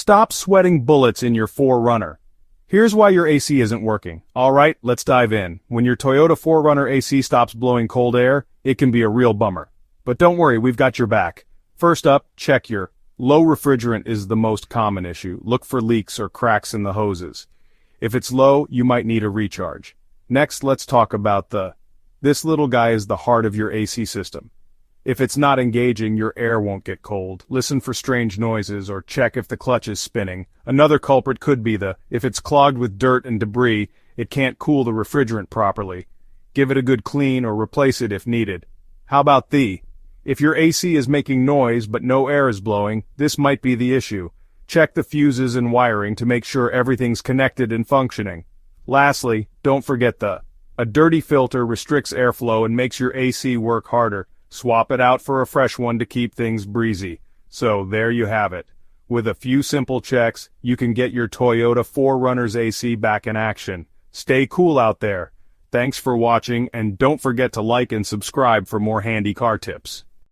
Stop sweating bullets in your 4Runner. Here's why your AC isn't working. Alright, let's dive in. When your Toyota 4Runner AC stops blowing cold air, it can be a real bummer. But don't worry, we've got your back. First up, check your low refrigerant is the most common issue. Look for leaks or cracks in the hoses. If it's low, you might need a recharge. Next, let's talk about this little guy is the heart of your AC system. If it's not engaging, your air won't get cold. Listen for strange noises or check if the clutch is spinning. Another culprit could be if it's clogged with dirt and debris, it can't cool the refrigerant properly. Give it a good clean or replace it if needed. How about if your AC is making noise but no air is blowing, this might be the issue. Check the fuses and wiring to make sure everything's connected and functioning. Lastly, don't forget a dirty filter restricts airflow and makes your AC work harder. Swap it out for a fresh one to keep things breezy. So there you have it. With a few simple checks, you can get your Toyota 4Runner's AC back in action. Stay cool out there. Thanks for watching, and don't forget to like and subscribe for more handy car tips.